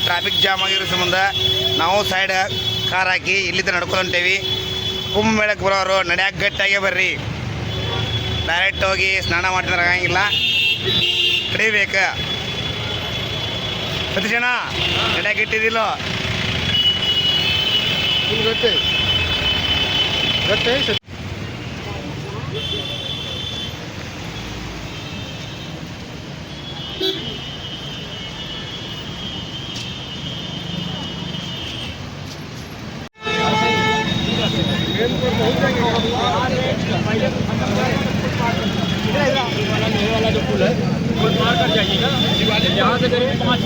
Traffic jam ಆಗಿರೋ ಸಂಬಂಧ ನಾವು ಸೈಡ್ ಕಾರ್ ಹಾಕಿ ಇಲ್ಲಿಂದ ನಡ್ಕೊಂಡು ಹೊಂಟೇವಿ. ಕುಂಭಮೇಳಕ್ಕೆ ಬರೋರು ನಡೆಯಕ್ಕೆ ಗಟ್ಟಿಯಾಗೇ ಬರ್ರಿ. ಡೈರೆಕ್ಟ್ ಹೋಗಿ ಸ್ನಾನ ಮಾಡ್ತಿದ್ರೆ ಆಗಂಗಿಲ್ಲ, ಹಿಡಿಬೇಕು. ಸತೀಶಣ್ಣ ನಡೆಯಕ್ಕೆ ಇಟ್ಟಿದ್ದಿಲ್ಲೋ ಗಟ್ಟೆ ಗಟ್ಟೆ वाला जो पुल है वो मार कर जाइएगा यहाँ से करीब 5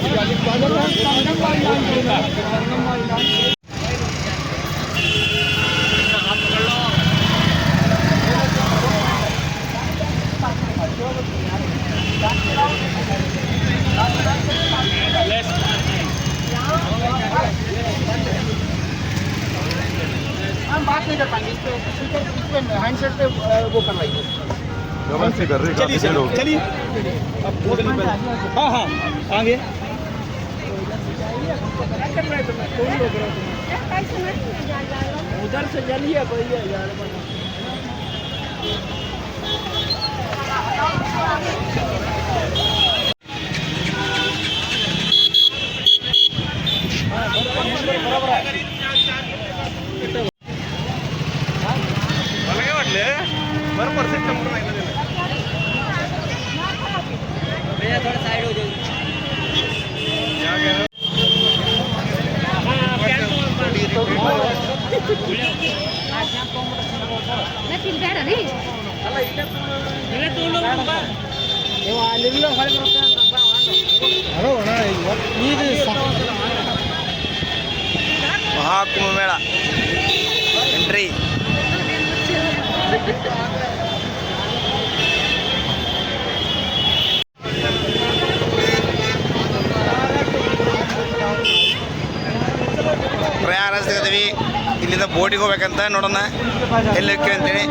हम बात नहीं कर पाएंगे, इस पे हैंडसेट पे वो करवाइए। व्यवस्थित कर रहे हैं। चलिए हाँ हाँ आगे उधर से जलिए भैया यार। बरोबर से नंबर नाही दिला भैया थोड़ा साइड हो जाओ। मैं तिल ಬೇಡ ರೀ ಅಲ್ಲ ಇಲ್ಲೇ ತೋಳು ಬಾ ನೀವು ಅಲ್ಲಿಂದ ಹೊರಗೆ ಬರಬೇಕು ಅರೋ ಅಣ್ಣ ಇದು ಮಹಾಕುಂಭಮೇಳ ಎಂಟ್ರಿ. ಪ್ರಯಾಣ ಸಿಗತೀವಿ. ಇಲ್ಲಿಂದ ಬೋಟಿಗೆ ಹೋಗ್ಬೇಕಂತ ನೋಡೋಣ ಎಲ್ಲಿ ಹೋಗ್ತೀವಿ ಅಂತೇಳಿ.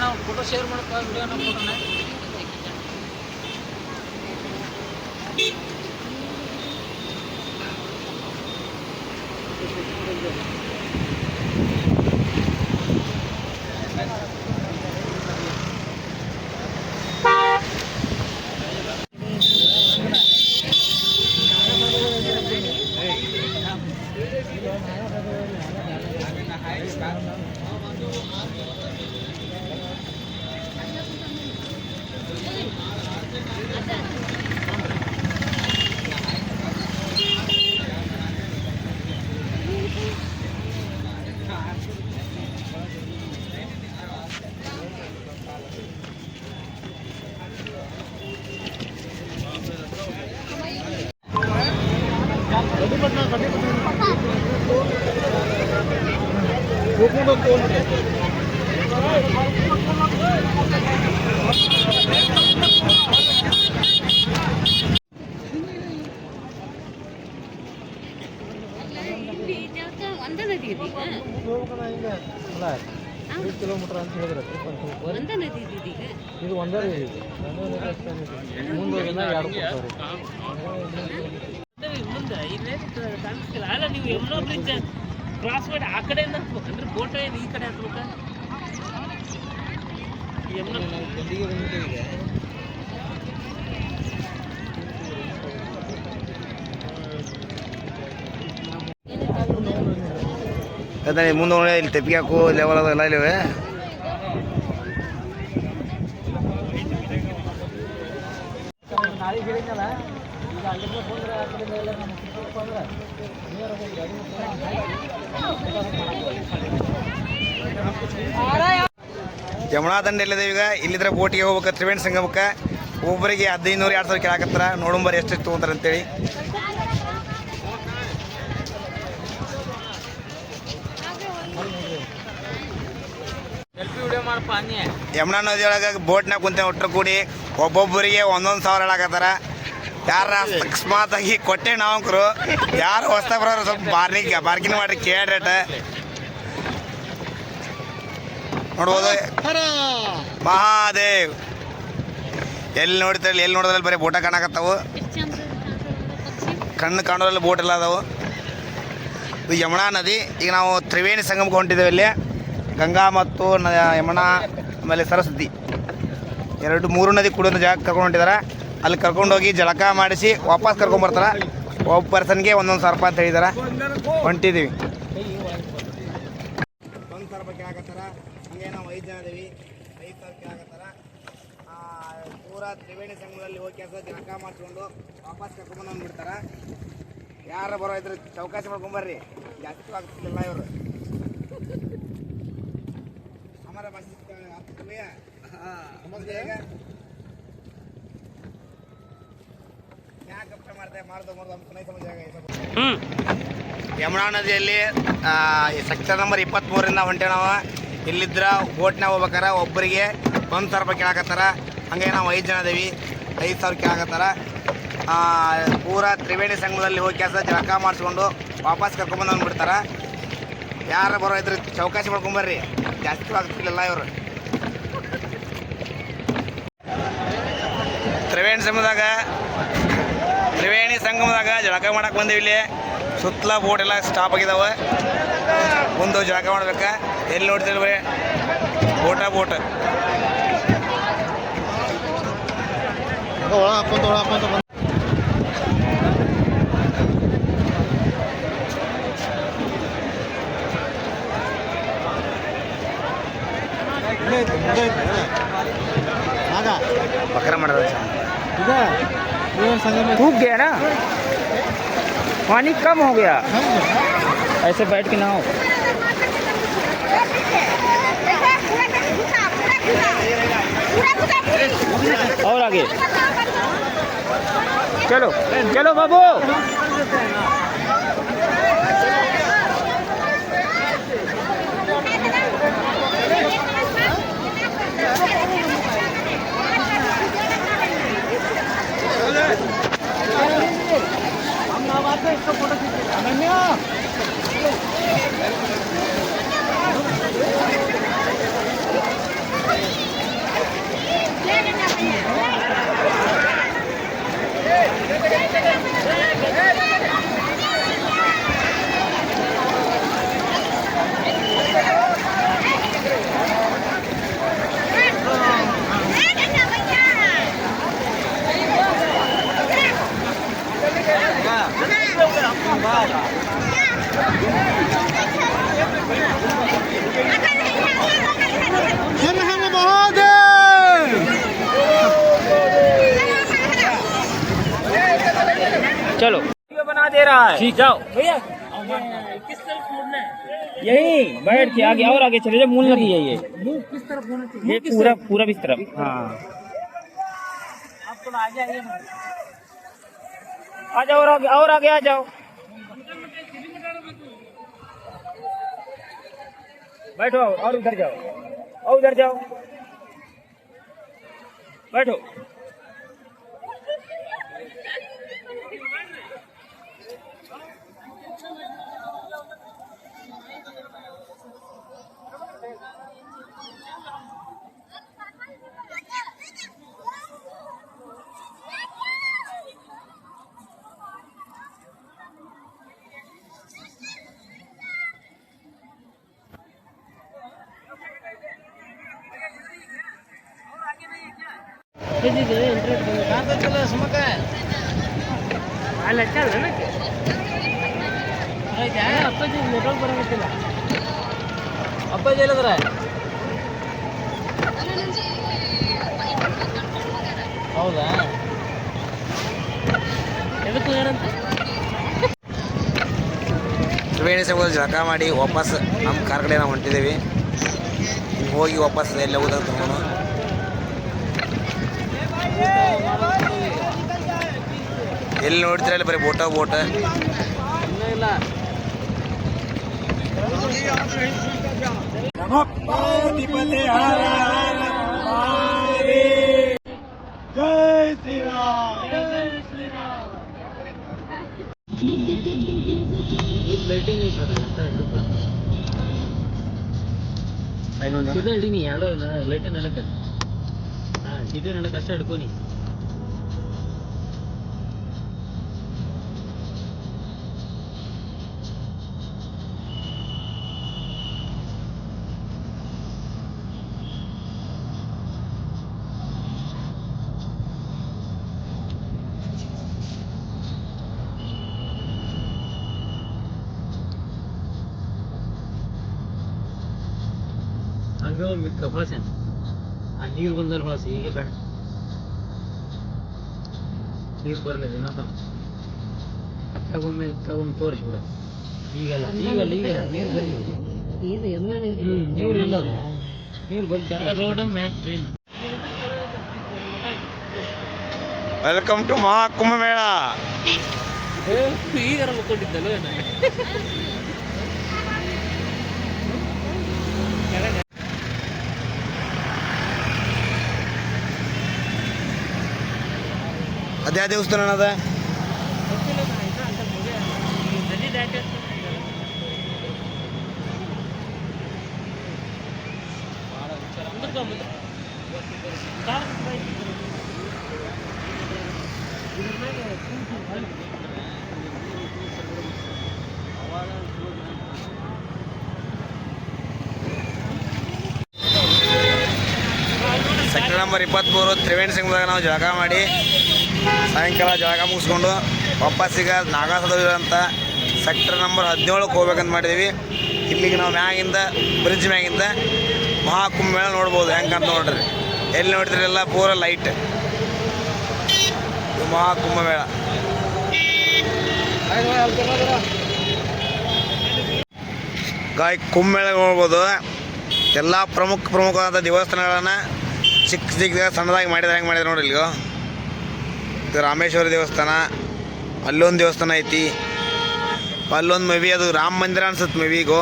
ನಾವು ಫೋಟೋ ಶೇರ್ ಮಾಡ್ಕೋ ವಿಡಿಯೋನ ಫೋಟೋನ ಒಂದೇ ನದಿ ಇದೆ ಕಿಲೋಮೀಟರ್ ಅಂತ ಹೇಳಿದ್ರೆ ಒಂದೇ ನದಿ ಇದೆ ಈಗ. ಇದು ಒಂದೇ ಮುಂದೆ ಎರಡು ಮುಂದೆ ಇಲ್ಲೇ ಕಾಣಿಸ್ತಿಲ್ಲ. ಅಲ್ಲ ನೀವು ಯಮುನಾ ಬ್ರಿಡ್ಜ್ ಕ್ರಾಸ್ ಮಾಡಿ ಆ ಕಡೆಯಿಂದ ಹತ್ಬೇಕು ಅಂದ್ರೆ ಬೋಟ್ ಏನು ಈ ಕಡೆ ಹತ್ಬೇಕ? ಯಮುನಾ ಗಂಡಿಗೆ ಬಂದಿದ್ದೇವೆ ಈಗ ಮುಂದೆ ನೋಡಿ ಇಲ್ಲಿ ತೆಪ್ಪಿಗೆ ಹಾಕು ಲೆವೆಲ್ ಅದೆಲ್ಲ ಇಲ್ಲಿವೆ. ನಾಳೆ ಹೇಳಿದ್ನಲ್ಲ ಈಗ ಯಮುನಾ ದಂಡೆ ಇಲ್ಲದೆ ಈಗ ಇಲ್ಲಿದ್ರೆ ಬೋಟಿಗೆ ಹೋಗ್ಬೇಕು ತ್ರಿವೇಣಿ ಸಂಗಮಕ್ಕೆ ಒಬ್ಬರಿಗೆ 1500-2000 ಕೇಳಾಕತ್ತಾರ. ನೋಡಂಬರಿ ಎಷ್ಟು ತೊಗೊಂತಾರೆ ಅಂತೇಳಿ. ಯಮುನಾ ನದಿಯೊಳಗೆ ಬೋಟ್ನಾಗ ಕುಂತೇವೆ ಒಟ್ಟರು ಕೂಡಿ ಒಬ್ಬೊಬ್ಬರಿಗೆ 1000 ಹೇಳಾಕತ್ತಾರ. ಯಾರ ಅಕಸ್ಮಾತ್ ಆಗಿ ಕೊಟ್ಟೆ ನಾವಂಕರು ಯಾರು ಹೊಸ್ತಾ ಬರೋರು ಸ್ವಲ್ಪ ಬಾರ್ಗಿನ್ ಮಾಡ್ರಿ ಕೇಳ್ರೇಟ ನೋಡ್ಬೋದು. ಮಹಾದೇವ್ ಎಲ್ಲಿ ನೋಡ್ತಾರೆ ಎಲ್ಲಿ ನೋಡಿದ್ರಲ್ಲಿ ಬರೀ ಬೋಟ ಕಾಣಕತ್ತಾವು, ಕಣ್ಣು ಕಾಣೋದ್ರಲ್ಲಿ ಬೋಟ್ ಎಲ್ಲ ಅದಾವು. ಇದು ಯಮುನಾ ನದಿ. ಈಗ ನಾವು ತ್ರಿವೇಣಿ ಸಂಗಮಕ್ಕೆ ಹೊಂಟಿದ್ದೇವೆ. ಇಲ್ಲಿ ಗಂಗಾ ಮತ್ತು ಯಮುನಾ ಆಮೇಲೆ ಸರಸ್ವತಿ 3 ನದಿ ಕುಡಿಯೋ ಜಾಗ ಕರ್ಕೊಂಡು ಹೊಂಟಿದ್ದಾರೆ. ಅಲ್ಲಿ ಕರ್ಕೊಂಡೋಗಿ ಜಳಕ ಮಾಡಿಸಿ ವಾಪಸ್ ಕರ್ಕೊಂಬರ್ತಾರೆ. ಒಬ್ಬ ಪರ್ಸನ್ಗೆ 1000 ರೂಪಾಯಿ ಅಂತ ಹೇಳಿದಾರೆ. ಹೊಂಟಿದ್ದೀವಿ. 1000 ರೂಪಾಯಿ ಕೇಳಾಕತ್ತಾರ. ಹಂಗೆ ನಾವು 5 ಜನ ಇದೀವಿ. 5000 ಕೇಳಾಕತ್ತಾರ. ಪೂರಾ ತ್ರಿವೇಣಿ ಸಂಗಮದಲ್ಲಿ ಹೋಗಿ ಜಳಕ ಮಾಡಿಸ್ಕೊಂಡು ವಾಪಸ್ ಕರ್ಕೊಂಬಂದು ಅಂದ್ಬಿಡ್ತಾರೆ. ಯಾರು ಬರೋ ಇದ್ರೆ ಚೌಕಾಸಿ ಮಾಡ್ಕೊಂಬರ್ರಿ, ಜಾಸ್ತಿ ಆಗ್ತಿಲ್ಲ ಇವರು. हमारा समझ जाएगा क्या कपड़ा मारते हैं, मार दो हमको नहीं समझ आएगा ये सब. ಯಮುನಾ ನದಿಯಲ್ಲಿ ಸೆಕ್ಟರ್ ನಂಬರ್ 23 ಹೊಂಟೇವೆ ನಾವು. ಇಲ್ಲಿದ್ರ ಬೋಟ್ನಾಗ ಹೋಗ್ಬೇಕಾರೆ ಒಬ್ಬರಿಗೆ 1000 ರೂಪಾಯಿ ಕೇಳಾಕತ್ತಾರ. ಹಂಗೆ ನಾವು 5 ಜನ ಇದೀವಿ. 5000 ಕೇಳಾಕತ್ತಾರ. ಪೂರಾ ತ್ರಿವೇಣಿ ಸಂಗಮದಲ್ಲಿ ಹೋಗಿ ಜಳಕ ಮಾಡಿಸ್ಕೊಂಡು ವಾಪಸ್ ಕರ್ಕೊಂಬಂದು ಅಂದ್ಬಿಡ್ತಾರೆ. ಯಾರು ಬರೋ ಇದ್ರೆ ಚೌಕಾಸಿ ಮಾಡ್ಕೊಂಬರ್ರಿ, ಜಾಸ್ತಿ ಆಗ್ತಿಲ್ಲ ಇವರು. ತ್ರಿವೇಣಿ ಸಂಗಮದಾಗ ಜಳಕ ಮಾಡಕ್ಕೆ ಬಂದೀವಿ. ಇಲ್ಲಿ ಸುತ್ತಲ ಬೋಟ್ ಎಲ್ಲ ಸ್ಟಾಪ್ ಆಗಿದಾವೆ. ಮುಂದೆ ಜಳಕ ಮಾಡ್ಬೇಕಾ ಎಲ್ಲಿ ನೋಡ್ತೀವಿ ಬರೀ ಬೋಟ बकरा मर सूख गया ना, पानी कम हो गया. ऐसे बैठ के ना हो. और आगे चलो चलो बाबू. इसको फोटो चलो बना दे रहा है. जाओ भैया. किस तरफ मुड़ना है? यही बैठ के आगे और आगे चले जाओ. मूल लगी है ये किस तरफ होना चाहिए? ये पूरा इस तरफ. हाँ आप थोड़ा आगे आइए. आ जाओ और आगे आ जाओ. बैठो और उधर जाओ बैठो. ಅಲ್ಲ ಚಲ್ಲ ಅಪ್ಪಾಜಿ ನೆಟ್ವರ್ಕ್ ಬರೋಂಗಿಲ್ಲ. ಅಪ್ಪಾಜಿ ಹೇಳಿದ್ರೆ ಹೌದಾ. ತ್ರಿವೇಣಿ ಸಂಗಮದಲ್ಲಿ ಜಳಕ ಮಾಡಿ ವಾಪಸ್ ನಮ್ಮ ಕಾರ್ ಕಡೆ ನಾವು ಹೊಂಟಿದ್ದೀವಿ. ಹೋಗಿ ವಾಪಸ್ ಎಲ್ಲ ಹೋದಂತ ಎಲ್ಲಿ ನೋಡ್ತೀರ ಅಲ್ಲಿ ಬರೀ ಬೋಟ ಇಲ್ಲ ಇದು ಹಿಡೀನಿ ಯಾರೋ ಲೈಟ್ ನಡಕ ಇದು ನಡಕ ಅಷ್ಟೇ ಹಿಡ್ಕೊನಿ. ಹಂಗೆ ಕಪಾಸೇನ ಆ ನೀರು ಬಂದಲ್ಲಿ ಬಳಸಿ ಈಗ ಬೇಡ ನೀರು ಬರಲಿಲ್ಲ ಇನ್ನೊಂದು ತಗೊಂಡು ತೋರಿಸ್ಬಿಡ ಈಗಲ್ಲ ನೀರು ಬರಲಿ ನೀರು ಬಂದ ರೋಡ್ ಮ್ಯಾಕ್ ಟ್ರೈನ್. Welcome to Mahakumbh Mela. ಈಗ ಮಕ್ಕೊಂಡಿದ್ದಲ್ಲ ಅದ್ಯಾ ದೇವಸ್ಥಾನ ಅದ ನದಿ ದಾಟಿ ಸೆಕ್ಟರ್ ನಂಬರ್ 23 ತ್ರಿವೇಣಿ ಸಂಗಮದಾಗ ನಾವು ಜಳಕ ಮಾಡಿ ಸಾಯಂಕಾಲ ಜಳಕ ಮುಗಿಸ್ಕೊಂಡು ವಾಪಸ್ಸೀಗ ನಾಗಾಸದವಿ ಅಂತ ಸೆಕ್ಟರ್ ನಂಬರ್ 17ಕ್ಕೆ ಹೋಗ್ಬೇಕಂತ ಮಾಡಿದ್ದೀವಿ. ಇಲ್ಲಿಗೆ ನಾವು ಮ್ಯಾಗಿಂದ ಬ್ರಿಡ್ಜ್ ಮ್ಯಾಗಿಂದ ಮಹಾಕುಂಭಮೇಳ ನೋಡ್ಬೋದು. ಹೆಂಗಂತ ನೋಡ್ರಿ, ಎಲ್ಲಿ ನೋಡ್ತೀರಿ ಎಲ್ಲ ಪೂರ ಲೈಟ್. ಇದು ಮಹಾಕುಂಭಮೇಳ. ಗಾಯ ಕುಂಭಮೇಳ ನೋಡ್ಬೋದು. ಎಲ್ಲ ಪ್ರಮುಖವಾದ ದೇವಸ್ಥಾನಗಳನ್ನು ಚಿಕ್ಕ ಚಿಕ್ಕದಾಗ ಸಣ್ಣದಾಗಿ ಮಾಡಿದ್ರೆ ಹೆಂಗೆ ಮಾಡಿದ್ರೆ ನೋಡಿ. ಇಲ್ಲಿಗೋ ಇದು ರಾಮೇಶ್ವರ ದೇವಸ್ಥಾನ, ಅಲ್ಲೊಂದು ದೇವಸ್ಥಾನ ಐತಿ, ಅಲ್ಲೊಂದು ಮೇಬಿ ಅದು ರಾಮ ಮಂದಿರ ಅನ್ಸುತ್ತೆ ಮೇಬಿ. ಈಗೋ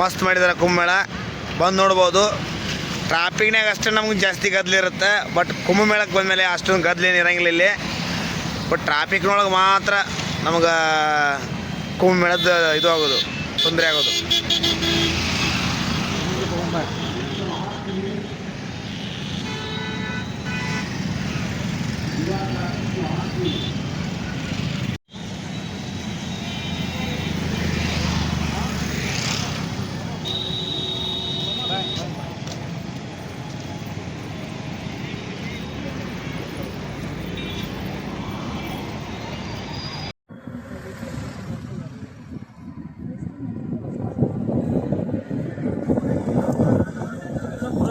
ಮಸ್ತ್ ಮಾಡಿದ್ದಾರೆ ಕುಂಭಮೇಳ, ಬಂದು ನೋಡ್ಬೋದು. ಟ್ರಾಫಿಕ್ನಾಗ ಅಷ್ಟೇ ನಮ್ಗೆ ಜಾಸ್ತಿ ಗದ್ದಲಿರುತ್ತೆ, ಬಟ್ ಕುಂಭಮೇಳಕ್ಕೆ ಬಂದಮೇಲೆ ಅಷ್ಟೊಂದು ಗದ್ದಲೇನು ಇರೋಂಗಿಲ್ಲ ಇಲ್ಲಿ. ಬಟ್ ಟ್ರಾಫಿಕ್ನೊಳಗೆ ಮಾತ್ರ ನಮಗೆ ಕುಂಭಮೇಳದ ಇದು ಆಗೋದು, ತೊಂದರೆ ಆಗೋದು.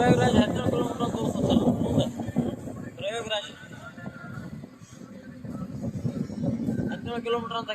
प्रयागराज 17 किलोमीटर प्रयागराज 17 किलोमीटर ಅಂತ